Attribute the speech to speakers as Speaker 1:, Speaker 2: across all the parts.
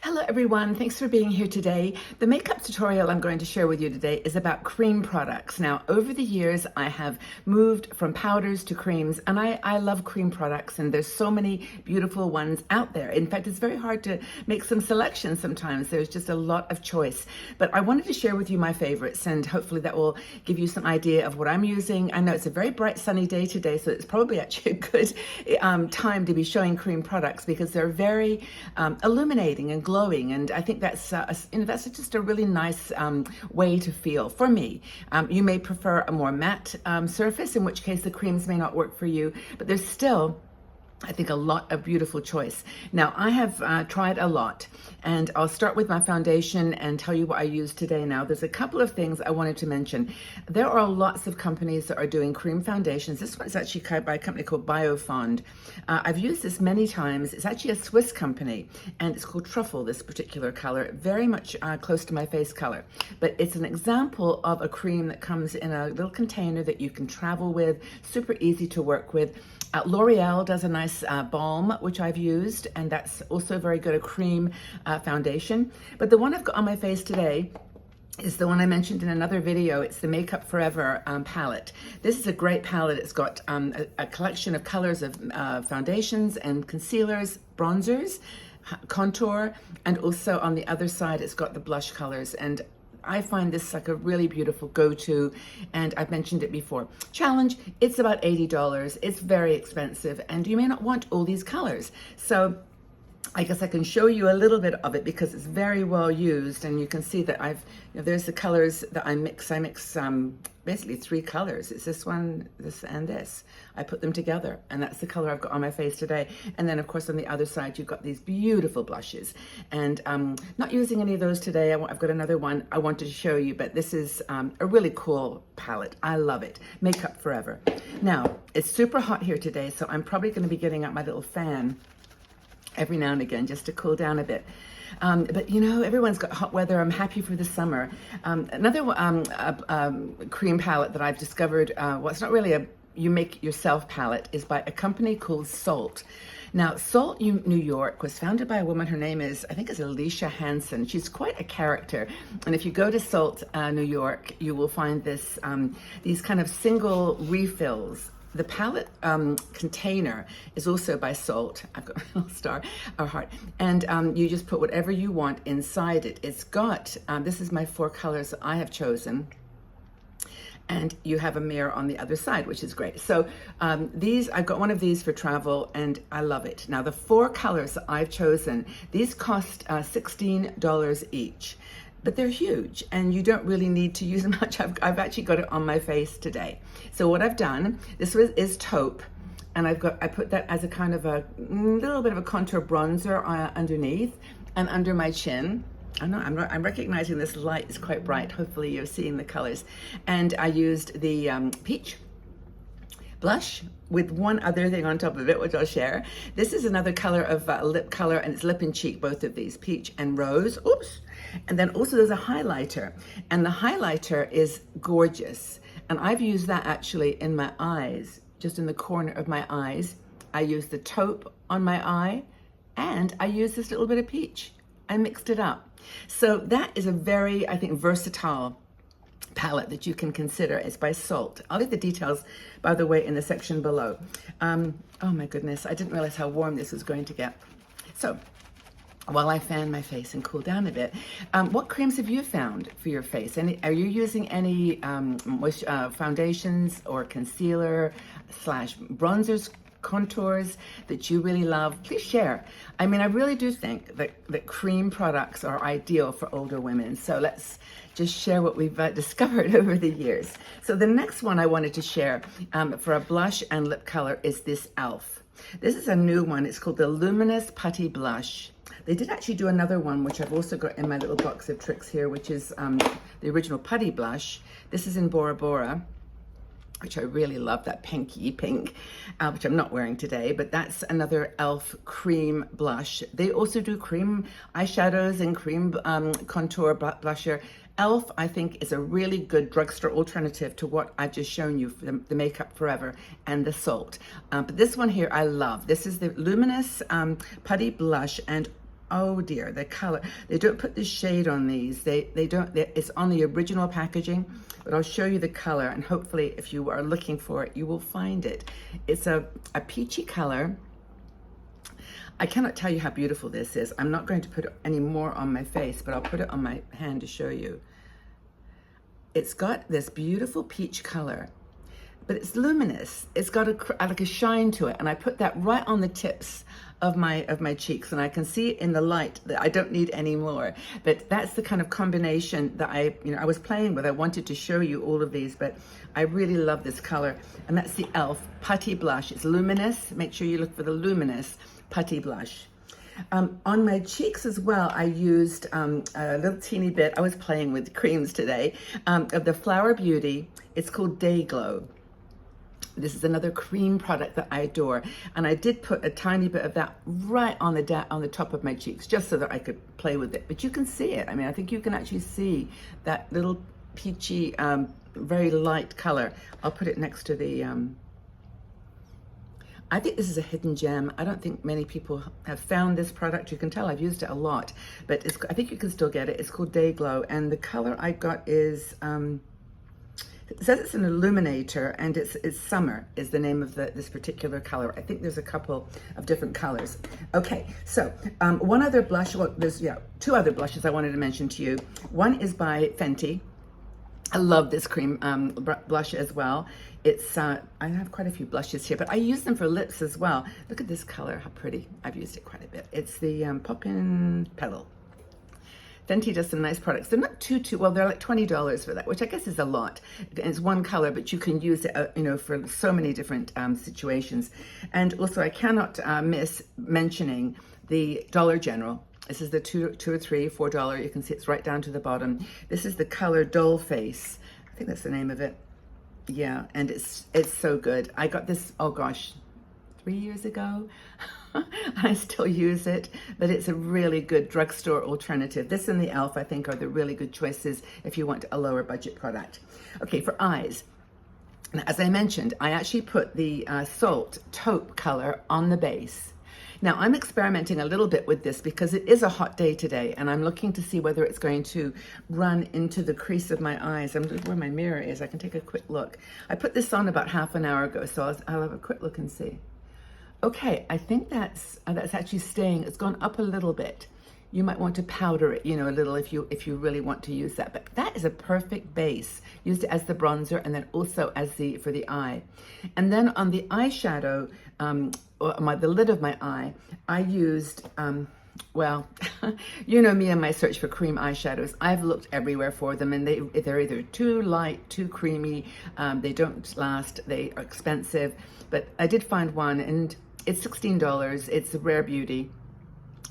Speaker 1: Hello everyone, thanks for being here today. The makeup tutorial I'm going to share with you today is about cream products. Now, over the years, I have moved from powders to creams, and I love cream products, and there's so many beautiful ones out there. In fact, it's very hard to make some selections sometimes. There's just a lot of choice. But I wanted to share with you my favorites, and hopefully that will give you some idea of what I'm using. I know it's a very bright, sunny day today, so it's probably actually a good time to be showing cream products because they're very illuminating and glowing, and I think that's that's just a really nice way to feel for me. You may prefer a more matte surface, in which case the creams may not work for you, but there's still, I think, a lot of beautiful choice. Now, I have tried a lot, and I'll start with my foundation and tell you what I use today. Now, there's a couple of things I wanted to mention. There are lots of companies that are doing cream foundations. This one's actually by a company called Biofond. I've used this many times. It's actually a Swiss company, and it's called Truffle, this particular color, very much close to my face color. But it's an example of a cream that comes in a little container that you can travel with, super easy to work with. L'Oreal does a nice balm, which I've used, and that's also very good, a cream foundation. But the one I've got on my face today is the one I mentioned in another video. It's the Makeup Forever palette. This is a great palette. It's got a collection of colors of foundations and concealers, bronzers, contour, and also on the other side it's got the blush colors. And I find this like a really beautiful go-to, and I've mentioned it before. Challenge, it's about $80. It's very expensive, and you may not want all these colors. So I guess I can show you a little bit of it because it's very well used, and you can see that there's the colors that I mix. I mix basically three colors. It's this one, this, and this. I put them together, and that's the color I've got on my face today. And then, of course, on the other side, you've got these beautiful blushes. And not using any of those today. I've got another one I wanted to show you, but this is a really cool palette. I love it. Makeup Forever. Now, it's super hot here today, so I'm probably going to be getting out my little fan every now and again just to cool down a bit. But you know, everyone's got hot weather. I'm happy for the summer. Another cream palette that I've discovered, well, it's not really a you make yourself palette, is by a company called Salt. Now, Salt New York was founded by a woman. Her name is, I think, is Alicia Hansen. She's quite a character. And if you go to Salt New York, you will find this these kind of single refills. The palette container is also by Salt. I've got a little star or heart. And you just put whatever you want inside it. It's got, this is my 4 colors that I have chosen. And you have a mirror on the other side, which is great. So I've got one of these for travel, and I love it. Now, the 4 colors that I've chosen, these cost $16 each. But they're huge, and you don't really need to use much. I've actually got it on my face today. So what I've done, is taupe, and I put that as a kind of a little bit of a contour bronzer underneath and under my chin. I know I'm recognizing this light is quite bright. Hopefully you're seeing the colors. And I used the peach blush with one other thing on top of it, which I'll share. This is another color of lip color, and it's lip and cheek, both of these, peach and rose. Oops. And then also there's a highlighter, and the highlighter is gorgeous. And I've used that actually in my eyes, just in the corner of my eyes. I used the taupe on my eye, and I used this little bit of peach. I mixed it up. So that is a very, I think, versatile palette that you can consider. It's by Salt. I'll leave the details, by the way, in the section below. Oh my goodness, I didn't realize how warm this was going to get. So while I fan my face and cool down a bit, what creams have you found for your face? Are you using any foundations or concealer / bronzers, contours that you really love? Please share. I mean, I really do think that cream products are ideal for older women. So let's just share what we've discovered over the years. So the next one I wanted to share for a blush and lip color is this e.l.f. This is a new one. It's called the Luminous Putty Blush. They did actually do another one, which I've also got in my little box of tricks here, which is the original putty blush. This is in Bora Bora, which I really love, that pinky pink, which I'm not wearing today, but that's another e.l.f. cream blush. They also do cream eyeshadows and cream contour blusher. e.l.f. I think is a really good drugstore alternative to what I've just shown you for the Makeup Forever and the Salt. But this one here I love. This is the Luminous Putty Blush, and Oh dear, the color. They don't put the shade on these. They don't, it's on the original packaging, but I'll show you the color, and hopefully if you are looking for it, you will find it. It's a peachy color. I cannot tell you how beautiful this is. I'm not going to put any more on my face, but I'll put it on my hand to show you. It's got this beautiful peach color, but it's luminous. It's got like a shine to it, and I put that right on the tips of my cheeks, and I can see in the light that I don't need any more. But that's the kind of combination that I was playing with. I wanted to show you all of these, but I really love this color, and that's the e.l.f. Putty Blush. It's luminous. Make sure you look for the luminous Putty Blush. On my cheeks as well, I used a little teeny bit. I was playing with creams today of the Flower Beauty. It's called Day Glow. This is another cream product that I adore, and I did put a tiny bit of that right on the top of my cheeks, just so that I could play with it. But you can see it. I mean, I think you can actually see that little peachy, very light color. I'll put it next to the. I think this is a hidden gem. I don't think many people have found this product. You can tell I've used it a lot, but I think you can still get it. It's called Day Glow, and the color I got is. It says it's an illuminator, and it's Summer is the name of this particular color. I think there's a couple of different colors. Okay, so one other blush, well, there's two other blushes I wanted to mention to you. One is by Fenty. I love this cream blush as well. It's I have quite a few blushes here, but I use them for lips as well. Look at this color, how pretty. I've used it quite a bit. It's the Poppin' Petal. Fenty does some nice products. They're not too well, they're like $20 for that, which I guess is a lot. It's one color, but you can use it, for so many different situations. And also, I cannot miss mentioning the Dollar General. This is the $2 or $3, $4. You can see it's right down to the bottom. This is the color Doll Face. I think that's the name of it. Yeah, and it's so good. I got this, oh gosh, 3 years ago. I still use it, but it's a really good drugstore alternative. This and the e.l.f. I think are the really good choices if you want a lower budget product. Okay, for eyes. Now, as I mentioned, I actually put the Salt Taupe color on the base. Now, I'm experimenting a little bit with this because it is a hot day today, and I'm looking to see whether it's going to run into the crease of my eyes. I'm looking where my mirror is. I can take a quick look. I put this on about half an hour ago, so I'll have a quick look and see. Okay, I think that's actually staying. It's gone up a little bit. You might want to powder it, a little if you really want to use that. But that is a perfect base. Used it as the bronzer, and then also as for the eye. And then on the eyeshadow, the lid of my eye, I used. Well, you know me and my search for cream eyeshadows. I've looked everywhere for them, and they're either too light, too creamy. They don't last. They are expensive. But I did find one, and it's $16. It's a Rare Beauty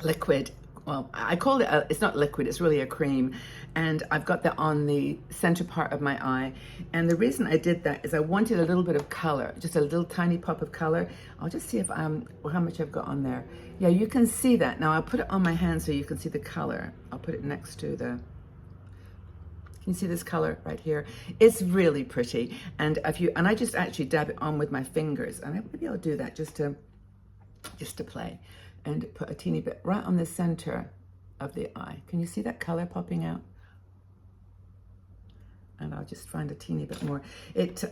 Speaker 1: liquid. Well, I call it, it's not liquid, it's really a cream. And I've got that on the center part of my eye. And the reason I did that is I wanted a little bit of color, just a little tiny pop of color. I'll just see if how much I've got on there. Yeah, you can see that. Now I'll put it on my hand so you can see the color. I'll put it next to the, can you see this color right here? It's really pretty. And I just actually dab it on with my fingers. And maybe I'll do that just to play. And put a teeny bit right on the center of the eye. Can you see that color popping out? And I'll just find a teeny bit more. It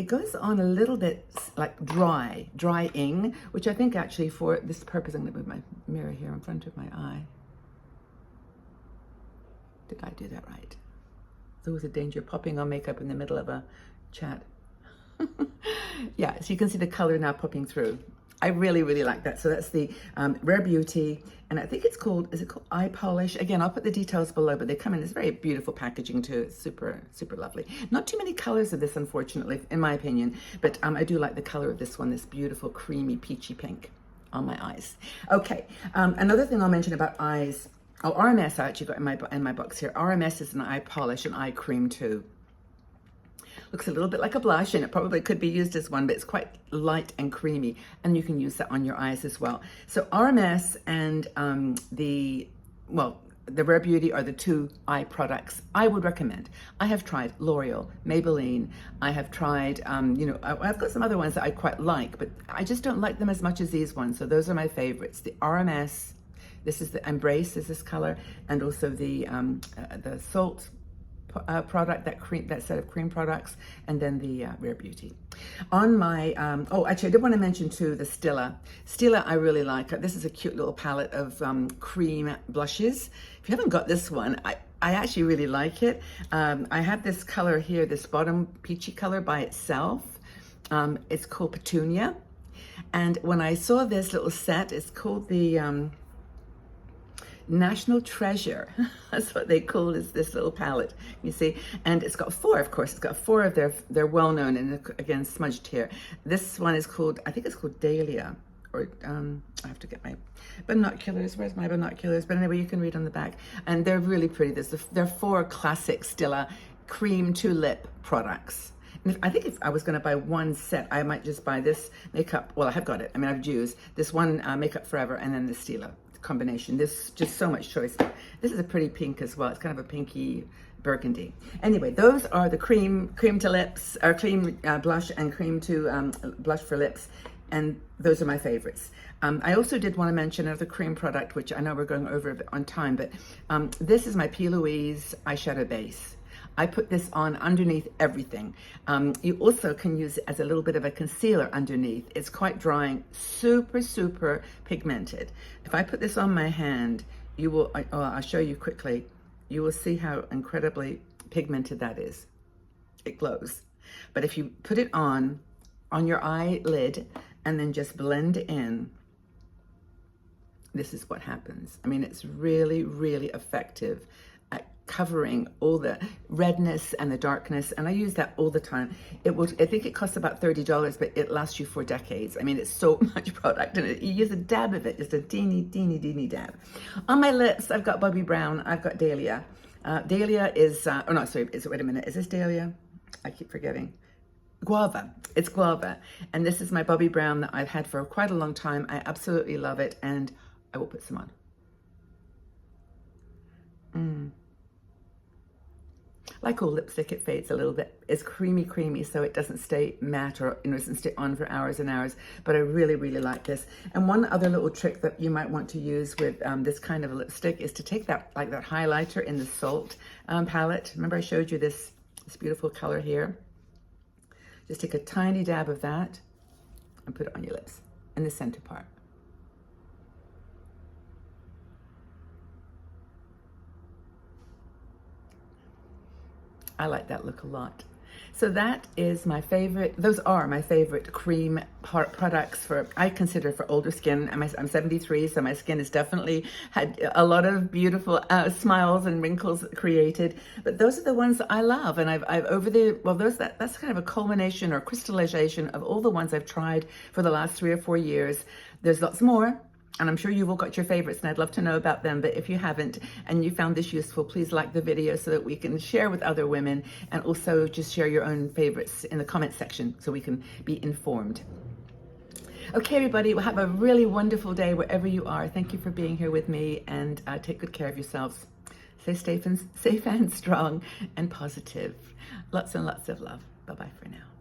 Speaker 1: goes on a little bit like drying, which I think actually for this purpose, I'm gonna move my mirror here in front of my eye. Did I do that right? There's always a danger of popping on makeup in the middle of a chat. Yeah, so you can see the color now popping through. I really, really like that. So that's the Rare Beauty, and I think is it called Eye Polish? Again, I'll put the details below, but they come in this very beautiful packaging too. It's super, super lovely. Not too many colors of this, unfortunately, in my opinion, but I do like the color of this one, this beautiful, creamy, peachy pink on my eyes. Okay, another thing I'll mention about eyes, RMS I actually got in my box here. RMS is an eye polish, an eye cream too. Looks a little bit like a blush, and it probably could be used as one, but it's quite light and creamy, and you can use that on your eyes as well. So RMS and the Rare Beauty are the two eye products I would recommend. I have tried L'Oreal, Maybelline. I have tried, I've got some other ones that I quite like, but I just don't like them as much as these ones. So those are my favorites, the RMS This is the Embrace is this color, and also the Salt product, that set of cream products, and then the Rare Beauty. On my, oh, actually, I did want to mention too the Stila. Stila, I really like. This is a cute little palette of cream blushes. If you haven't got this one, I actually really like it. I have this color here, this bottom peachy color by itself. It's called Petunia. And when I saw this little set, it's called the National Treasure. That's what they call this little palette, you see. And it's got four, of course. It's got four of their well-known, and again, smudged here. This one is called, I think it's called Dahlia. Or I have to get my binoculars. Where's my binoculars? But anyway, you can read on the back. And they're really pretty. There are four classic Stila cream to lip products. And I think if I was going to buy one set, I might just buy this makeup. Well, I have got it. I mean, I've used this one Makeup Forever and then the Stila combination. This just so much choice. This is a pretty pink as well. It's kind of a pinky burgundy. Anyway, those are the cream to lips, or cream blush and cream to blush for lips. And those are my favorites. I also did want to mention another cream product, which I know we're going over a bit on time, but this is my P. Louise eyeshadow base. I put this on underneath everything. You also can use it as a little bit of a concealer underneath. It's quite drying, super pigmented. If I put this on my hand, you will, I'll show you quickly. You will see how incredibly pigmented that is. It glows. But if you put it on your eyelid and then just blend in, this is what happens. I mean, it's really effective at covering all the redness and the darkness, and I use that all the time. I think it costs about $30, but it lasts you for decades. I mean, it's so much product, and you use a dab of it, just a teeny dab. On my lips, I've got Bobbi Brown, I've got Dahlia. Dahlia is, oh no, sorry, wait a minute, is this Dahlia? I keep forgetting. Guava. It's Guava. And this is my Bobbi Brown that I've had for quite a long time. I absolutely love it, and I will put some on. Like all lipstick, it fades a little bit. It's creamy, so it doesn't stay matte or doesn't stay on for hours and hours. But I really like this. And one other little trick that you might want to use with this kind of a lipstick is to take that highlighter in the Salt palette. Remember I showed you this beautiful color here? Just take a tiny dab of that and put it on your lips in the center part. I like that look a lot. So that is my favorite, those are my favorite cream products I consider for older skin. I'm 73, so my skin has definitely had a lot of beautiful smiles and wrinkles created. But those are the ones that I love. And I've that's kind of a culmination or crystallization of all the ones I've tried for the last 3 or 4 years. There's lots more. And I'm sure you've all got your favorites, and I'd love to know about them. But if you haven't and you found this useful, please like the video so that we can share with other women, and also just share your own favorites in the comment section so we can be informed. Okay, everybody, well, have a really wonderful day wherever you are. Thank you for being here with me, and take good care of yourselves. Stay safe and strong and positive. Lots and lots of love. Bye-bye for now.